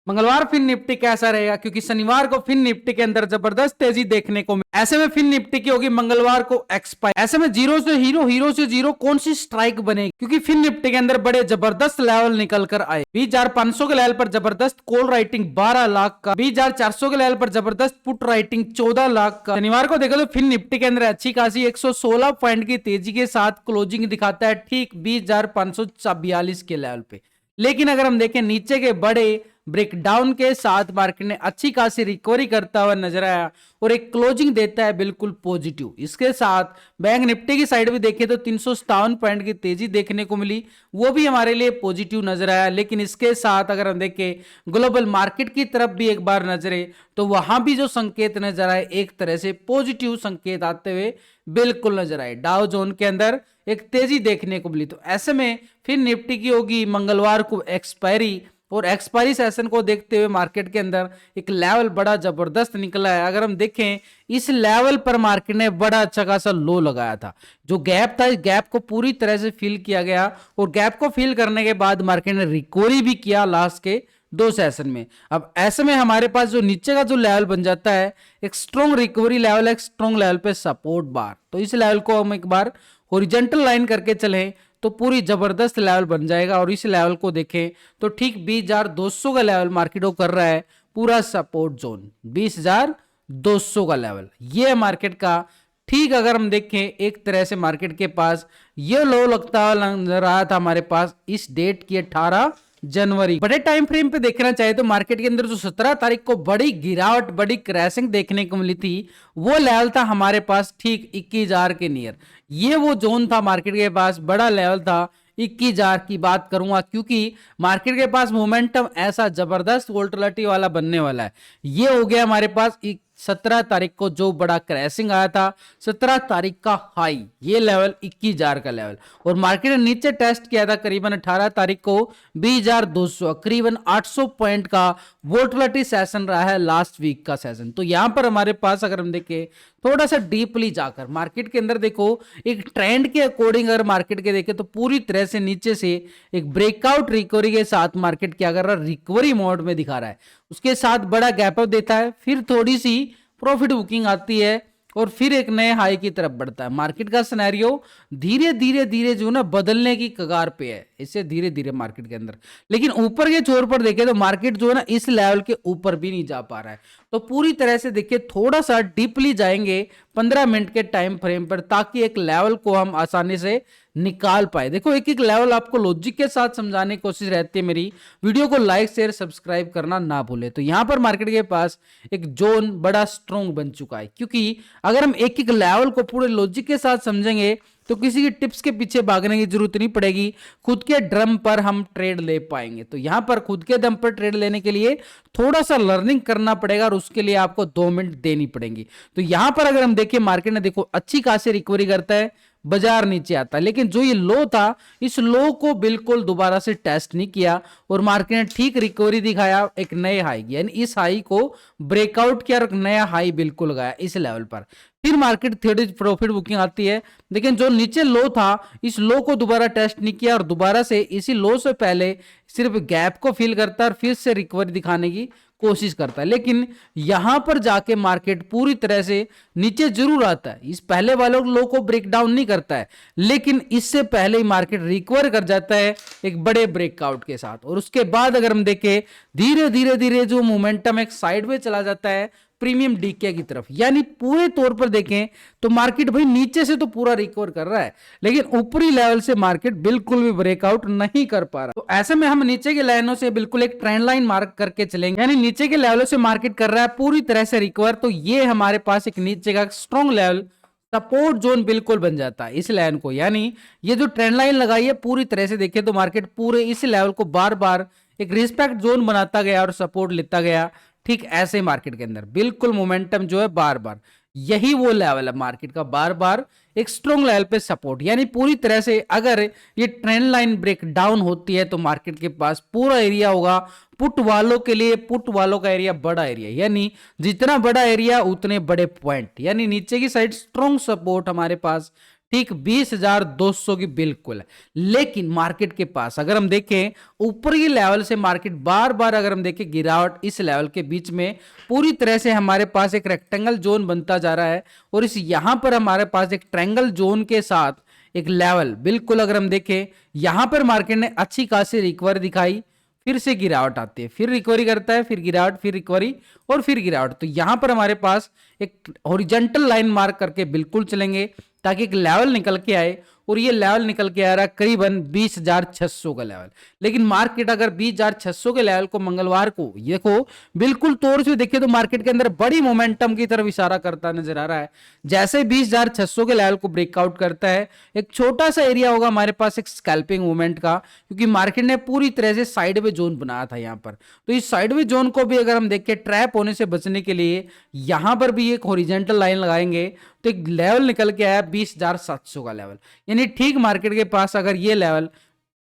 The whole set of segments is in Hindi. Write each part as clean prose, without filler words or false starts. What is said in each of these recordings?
मंगलवार फिर निफ्टी कैसा रहेगा, क्योंकि शनिवार को फिर निफ्टी के अंदर जबरदस्त तेजी देखने को मिली। ऐसे में फिर निफ्टी की होगी मंगलवार को एक्सपायर। ऐसे में जीरो से हीरो, हीरो से जीरो, कौन सी स्ट्राइक बनेगी, क्योंकि फिर निफ्टी के अंदर बड़े जबरदस्त लेवल निकल कर आए। 20,500 के लेवल पर जबरदस्त कॉल राइटिंग 12 लाख का, 20,400 के लेवल पर जबरदस्त पुट राइटिंग 14 लाख का। शनिवार को देखो तो फिर निफ्टी के अंदर अच्छी खासी 116 पॉइंट की तेजी के साथ क्लोजिंग दिखाता है ठीक 20,542 के लेवल पे। लेकिन अगर हम देखें नीचे के बड़े ब्रेकडाउन के साथ मार्केट ने अच्छी खासी रिकवरी करता हुआ नजर आया और एक क्लोजिंग देता है बिल्कुल पॉजिटिव। इसके साथ बैंक निफ्टी की साइड भी देखें तो 357 पॉइंट की तेजी देखने को मिली, वो भी हमारे लिए पॉजिटिव नजर आया। लेकिन इसके साथ अगर हम देखें ग्लोबल मार्केट की तरफ भी एक बार नजरे तो वहां भी जो संकेत नजर आए एक तरह से पॉजिटिव संकेत आते हुए बिल्कुल नजर आए। डाउ जोन के अंदर एक तेजी देखने को मिली। तो ऐसे में फिर निफ्टी की होगी मंगलवार को एक्सपायरी, और एक्सपायरी सेशन को देखते हुए मार्केट के अंदर एक लेवल बड़ा जबरदस्त निकला है। अगर हम देखें इस लेवल पर मार्केट ने बड़ा अच्छा खासा लो लगाया था, जो गैप था इस गैप को पूरी तरह से फिल किया गया और गैप को फिल करने के बाद मार्केट ने रिकवरी भी किया लास्ट के 2 सेशन में। अब ऐसे में हमारे पास जो नीचे का जो लेवल बन जाता है एक स्ट्रॉन्ग रिकवरी लेवल, एक स्ट्रॉन्ग लेवल पे सपोर्ट बार। तो इस लेवल को हम एक बार हॉरिजॉन्टल लाइन करके चलें तो पूरी जबरदस्त लेवल बन जाएगा। और इस लेवल को देखें तो ठीक 20,200 का लेवल मार्केट को कर रहा है पूरा सपोर्ट जोन, 20,200 का लेवल ये मार्केट का। ठीक अगर हम देखें एक तरह से मार्केट के पास ये लो लगता नजर आया था हमारे पास इस डेट की 18 जनवरी। बड़े टाइम फ्रेम पे देखना चाहे तो मार्केट के अंदर जो 17 तारीख को बड़ी गिरावट, बड़ी क्रैशिंग देखने को मिली थी, वो लेवल था हमारे पास ठीक 21,000 के नियर। ये वो जोन था मार्केट के पास, बड़ा लेवल था 21,000 की बात करूंगा, क्योंकि मार्केट के पास मोमेंटम ऐसा जबरदस्त वोल्टिलिटी वाला बनने वाला है। ये हो गया हमारे पास 17 तारीख को जो बड़ा क्रैशिंग आया था, 17 तारीख का हाई ये लेवल 21,000 का लेवल, और मार्केट ने नीचे टेस्ट किया था करीबन 18 तारीख को 20,200, करीबन 800 पॉइंट का वोल्टिलिटी सेशन रहा है लास्ट वीक का सेशन। तो यहां पर हमारे पास अगर हम देखें थोड़ा सा डीपली जाकर मार्केट के अंदर देखो एक ट्रेंड के अकॉर्डिंग अगर मार्केट के देखें तो पूरी तरह से नीचे से एक ब्रेकआउट रिकवरी के साथ मार्केट क्या कर रहा है, रिकवरी मोड में दिखा रहा है। उसके साथ बड़ा गैप अप देता है, फिर थोड़ी सी प्रॉफिट बुकिंग आती है और फिर एक नए हाई की तरफ बढ़ता है। मार्केट का सिनेरियो धीरे धीरे धीरे जो ना बदलने की कगार पे है, इससे धीरे धीरे मार्केट के अंदर। लेकिन ऊपर के छोर पर देखें तो मार्केट जो है ना इस लेवल के ऊपर भी नहीं जा पा रहा है। तो पूरी तरह से देखिए थोड़ा सा डीपली जाएंगे 15 मिनट के टाइम फ्रेम पर, ताकि एक लेवल को हम आसानी से निकाल पाए। देखो एक एक लेवल आपको लॉजिक के साथ समझाने की कोशिश रहती है मेरी। वीडियो को लाइक शेयर सब्सक्राइब करना ना भूले। तो यहां पर मार्केट के पास एक जोन बड़ा स्ट्रॉन्ग बन चुका है, क्योंकि अगर हम एक एक लेवल को पूरे लॉजिक के साथ समझेंगे तो किसी की टिप्स के पीछे भागने की जरूरत नहीं पड़ेगी, खुद के ड्रम पर हम ट्रेड ले पाएंगे। तो यहां पर खुद के दम पर ट्रेड लेने के लिए थोड़ा सा लर्निंग करना पड़ेगा और उसके लिए आपको 2 मिनट देनी पड़ेंगी। तो यहां पर अगर हम देखें मार्केट ने देखो अच्छी खासी रिकवरी करता है, बाजार नीचे आता है, लेकिन जो ये लो था इस लो को बिल्कुल दोबारा से टेस्ट नहीं किया और मार्केट ने ठीक रिकवरी दिखाया एक नए हाई, यानी इस हाई को ब्रेकआउट किया और एक नया हाई बिल्कुल गया इस लेवल पर। फिर मार्केट थोड़ी प्रॉफिट बुकिंग आती है, लेकिन जो नीचे लो था इस लो को दोबारा टेस्ट नहीं किया और दोबारा से इसी लो से पहले सिर्फ गैप को फिल करता है और फिर से रिकवरी दिखाने की कोशिश करता है। लेकिन यहां पर जाके मार्केट पूरी तरह से नीचे जरूर आता है, इस पहले वाले लो को ब्रेक डाउन नहीं करता है, लेकिन इससे पहले ही मार्केट रिकवर कर जाता है एक बड़े ब्रेकआउट के साथ। और उसके बाद अगर हम देखें धीरे धीरे धीरे जो मोमेंटम एक साइड में चला जाता है प्रीमियम डीके की तरफ, यानी पूरे तौर पर देखें तो मार्केट भाई नीचे से तो पूरा रिकवर कर रहा है, लेकिन ऊपरी लेवल से मार्केट बिल्कुल भी ब्रेकआउट नहीं कर पा रहा। तो ऐसे में हम नीचे के लाइनों से बिल्कुल एक ट्रेंड लाइन मार्क करके चलेंगे, यानी नीचे के लेवलों से मार्केट कर रहा है पूरी तरह से रिकवर। तो ये हमारे पास एक नीचे का स्ट्रॉन्ग लेवल सपोर्ट जोन बिल्कुल बन जाता है इस लाइन को, यानी ये जो ट्रेंड लाइन लगाई है पूरी तरह से देखें तो मार्केट पूरे इस लेवल को बार बार एक रिस्पेक्ट जोन बनाता गया और सपोर्ट लेता गया। ठीक ऐसे मार्केट के अंदर बिल्कुल मोमेंटम जो है बार बार यही वो लेवल है मार्केट का, बार बार एक स्ट्रॉन्ग लेवल पे सपोर्ट, यानी पूरी तरह से अगर ये ट्रेंड लाइन ब्रेक डाउन होती है तो मार्केट के पास पूरा एरिया होगा पुट वालों के लिए, पुट वालों का एरिया बड़ा एरिया, यानी जितना बड़ा एरिया उतने बड़े पॉइंट, यानी नीचे की साइड स्ट्रॉन्ग सपोर्ट हमारे पास ठीक 20,200 की बिल्कुल। लेकिन मार्केट के पास अगर हम देखें ऊपर की लेवल से मार्केट बार बार अगर हम देखें गिरावट इस लेवल के बीच में पूरी तरह से हमारे पास एक रेक्टेंगल जोन बनता जा रहा है और इस यहां पर हमारे पास एक ट्रायंगल जोन के साथ एक लेवल बिल्कुल अगर हम देखें यहां पर मार्केट ने अच्छी खासी रिकवरी दिखाई, फिर से गिरावट आती है, फिर रिकवरी करता है, फिर गिरावट, फिर रिकवरी और फिर गिरावट। तो यहां पर हमारे पास एक हॉरिजॉन्टल लाइन मार्क करके बिल्कुल चलेंगे ताकि एक लेवल निकल के आए और ये लेवल निकल के आ रहा है करीबन 20,600 का लेवल। लेकिन मार्केट अगर 20,600 के लेवल को मंगलवार को देखो बिल्कुल तौर से देखिए तो मार्केट के अंदर बड़ी मोमेंटम की तरफ इशारा करता नजर आ रहा है। जैसे 20,600 के लेवल को ब्रेकआउट करता है एक छोटा सा एरिया होगा हमारे पास एक स्कैल्पिंग मूवमेंट का, क्योंकि मार्केट ने पूरी तरह से साइडवे जोन बनाया था यहां पर। तो इस साइडवे जोन को भी अगर हम देखें ट्रैप होने से बचने के लिए यहां पर भी एक हॉरिजॉन्टल लाइन लगाएंगे तो एक लेवल निकल के आया 20,700 का लेवल। यानी ठीक मार्केट के पास अगर ये लेवल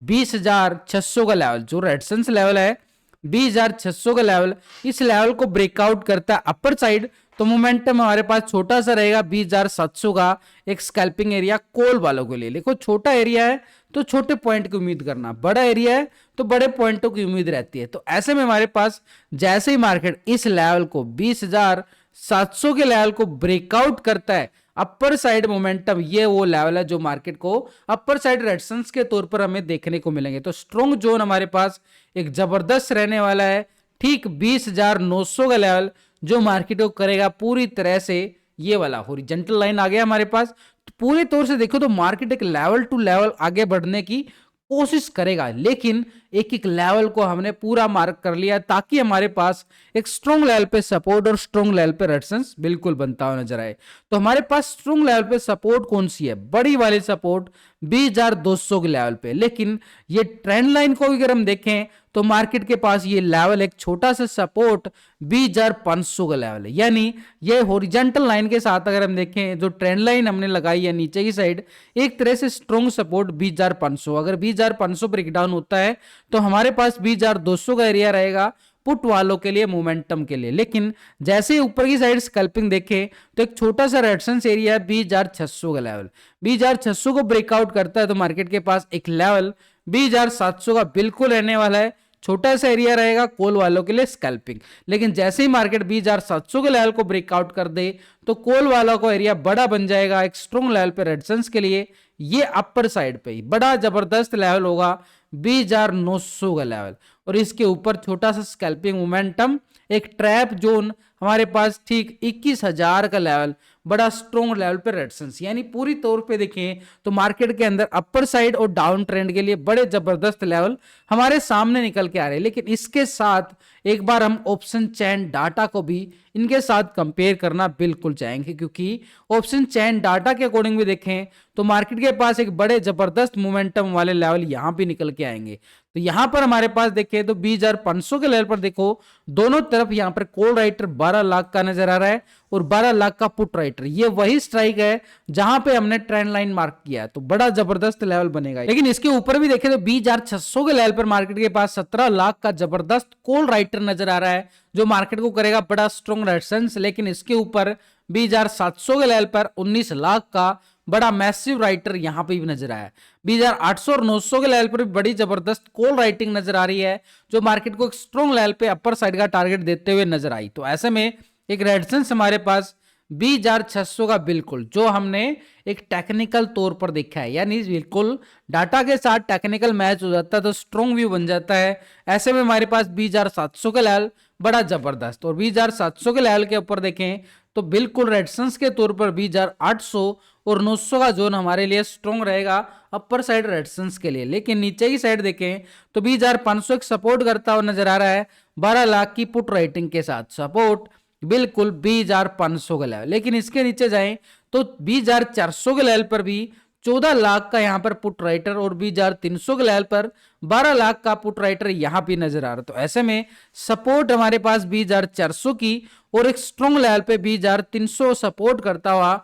20,600 का लेवल जो रेजिस्टेंस लेवल है 20,600 का लेवल, इस लेवल को ब्रेकआउट करता है अपर साइड तो मोमेंटम हमारे पास छोटा सा रहेगा 20,700 का एक स्कैल्पिंग एरिया कॉल वालों के लिए। देखो छोटा एरिया है तो छोटे पॉइंट की उम्मीद करना, बड़ा एरिया है तो बड़े पॉइंटों की उम्मीद रहती है। तो ऐसे में हमारे पास जैसे ही मार्केट इस लेवल को 20,700 के लेवल को ब्रेकआउट करता है अपर साइड मोमेंटम, ये वो लेवल है जो मार्केट को अपर साइड रेजिस्टेंस के तौर पर हमें देखने को मिलेंगे। तो स्ट्रॉन्ग जोन हमारे पास एक जबरदस्त रहने वाला है ठीक 20,900 का लेवल जो मार्केट को करेगा पूरी तरह से ये वाला हॉरिजॉन्टल लाइन आ गया हमारे पास। तो पूरे तौर से देखो तो मार्केट एक लेवल टू लेवल आगे बढ़ने की कोशिश करेगा, लेकिन एक एक लेवल को हमने पूरा मार्क कर लिया ताकि हमारे पास एक स्ट्रॉन्ग लेवल पे सपोर्ट और स्ट्रॉन्ग लेवल पे रेजिस्टेंस बिल्कुल बनता हुआ नजर आए। तो हमारे पास स्ट्रॉन्ग लेवल पे सपोर्ट कौन सी है, बड़ी वाली सपोर्ट 20,200 के लेवल पे। लेकिन ये ट्रेंड लाइन को अगर हम देखें तो मार्केट के पास ये लेवल एक छोटा सा सपोर्ट 20,500 का लेवल है। यानी ये हॉरिजॉन्टल लाइन के साथ अगर हम देखें जो ट्रेंड लाइन हमने लगाई है नीचे की साइड एक तरह से स्ट्रॉन्ग सपोर्ट 20,500, अगर 20,500 ब्रेकडाउन होता है तो हमारे पास 20,200 का एरिया रहेगा पुट वालों के लिए मोमेंटम के लिए। लेकिन जैसे ही ऊपर की साइड स्कैल्पिंग देखें तो एक छोटा सा रेजिस्टेंस एरिया है 20,600 का लेवल, 20,600 को ब्रेकआउट करता है तो मार्केट के पास एक लेवल 20,700 का बिल्कुल रहने वाला है, छोटा सा एरिया रहेगा कॉल वालों के लिए स्कैल्पिंग। लेकिन जैसे ही मार्केट 20,700 के लेवल को ब्रेकआउट कर दे तो कॉल वालों को एरिया बड़ा बन जाएगा एक स्ट्रॉन्ग लेवल पे रेजिस्टेंस के लिए। ये अपर साइड पे ही बड़ा जबरदस्त लेवल होगा 20,900 का लेवल और इसके ऊपर छोटा सा स्कैल्पिंग मोमेंटम एक ट्रैप जोन हमारे पास ठीक 21,000 का लेवल, बड़ा स्ट्रॉन्ग लेवल पे रेजिस्टेंस। यानी पूरी तौर पे देखें तो मार्केट के अंदर अपर साइड और डाउन ट्रेंड के लिए बड़े जबरदस्त लेवल हमारे सामने निकल के आ रहे हैं। लेकिन इसके साथ एक बार हम ऑप्शन चेन डाटा को भी इनके साथ कंपेयर करना बिल्कुल चाहेंगे, क्योंकि ऑप्शन चेन डाटा के अकॉर्डिंग भी देखें तो मार्केट के पास एक बड़े जबरदस्त मोमेंटम वाले लेवल यहां भी निकल के आएंगे। तो यहां पर हमारे पास देखें तो 20,500 के लेवल पर देखो दोनों तरफ यहां पर कॉल राइटर 12 लाख का नजर आ रहा है और 12 लाख का पुट राइटर, ये वही स्ट्राइक है जहां पे हमने ट्रेंड लाइन मार्क किया है। तो बड़ा जबरदस्त लेवल बनेगा। लेकिन इसके ऊपर भी देखें तो 20,600 के लेवल पर मार्केट के पास 17 लाख का जबरदस्त कॉल राइटर नजर आ रहा है जो मार्केट को करेगा बड़ा स्ट्रॉन्ग रेजिस्टेंस। लेकिन इसके ऊपर 20,700 के लेवल पर 19 लाख का बड़ा मैसिव राइटर यहां पे भी नजर आया। 20,800 और 900 के लेवल पर भी बड़ी जबरदस्त कॉल राइटिंग नजर आ रही है जो मार्केट को एक स्ट्रॉन्ग लेवल पे अपर साइड का टारगेट देते हुए नजर आई। तो ऐसे में एक रेजिस्टेंस हमारे पास 20,600 का बिल्कुल जो हमने एक टेक्निकल तौर पर देखा है, यानी बिल्कुल डाटा के साथ टेक्निकल मैच हो जाता है तो स्ट्रॉन्ग व्यू बन जाता है। ऐसे में हमारे पास 20,700 का लेवल बड़ा जबरदस्त और 20,700 के लेवल के ऊपर देखें तो बिल्कुल रेजिस्टेंस के तौर पर 20,800 और 900 का जोन हमारे लिए स्ट्रॉन्ग रहेगा अपर साइड रेजिस्टेंस के लिए। लेकिन नीचे की साइड देखें तो 20,500 एक सपोर्ट करता हुआ नजर आ रहा है 12 लाख की पुट राइटिंग के साथ, सपोर्ट बिल्कुल 20,500 का लेवल। लेकिन इसके नीचे जाएं तो 20,400 के लेवल पर भी 14 लाख का यहां पर पुट राइटर और 20,300 के लेवल पर 12 लाख का पुट राइटर यहां भी नजर आ रहा है। तो ऐसे में सपोर्ट हमारे पास 20,400 की और एक स्ट्रॉन्ग लेवल पे 20,300 सपोर्ट करता हुआ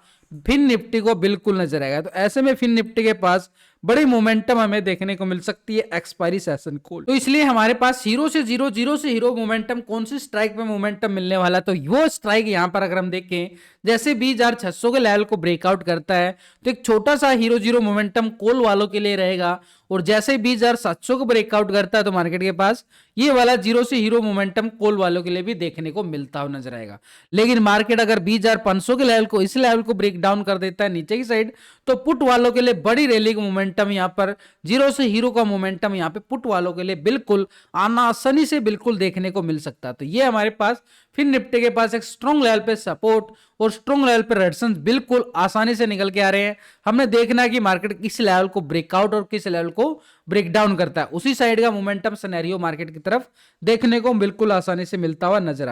फिन निफ्टी को बिल्कुल नजर आएगा। तो ऐसे में फिन निफ्टी के पास बड़ी मोमेंटम हमें देखने को मिल सकती है एक्सपायरी सेशन कॉल। तो इसलिए हमारे पास हीरो से जीरो, जीरो से हीरो मोमेंटम, कौन सी स्ट्राइक पे मोमेंटम मिलने वाला, तो वो स्ट्राइक यहां पर अगर हम देखें जैसे 20,600 के लेवल को ब्रेकआउट करता है तो एक छोटा सा हीरो जीरो मोमेंटम कॉल वालों के लिए रहेगा, और जैसे 20,700 को ब्रेकआउट करता है तो मार्केट के पास ये वाला जीरो से हीरो मोमेंटम कॉल वालों के लिए भी देखने को मिलता हुआ नजर आएगा। लेकिन मार्केट अगर 20,500 के लेवल को, इस लेवल को ब्रेक डाउन कर देता है नीचे की साइड, तो पुट वालों के लिए बड़ी रैली का मोमेंटम यहां पर, जीरो से हीरो का मोमेंटम यहां पे पुट वालों के लिए बिल्कुल आसानी से बिल्कुल देखने को मिल सकता है। तो ये हमारे पास फिर निफ्टी के पास एक स्ट्रॉन्ग लेवल पे सपोर्ट और स्ट्रॉन्ग लेवल पे रेजिस्टेंस बिल्कुल आसानी से निकल के आ रहे हैं। हमने देखना है कि मार्केट किस लेवल को ब्रेकआउट और किस लेवल को ब्रेक डाउन करता है, उसी साइड का मोमेंटम सिनेरियो मार्केट की तरफ देखने को बिल्कुल आसानी से मिलता हुआ नजर आए।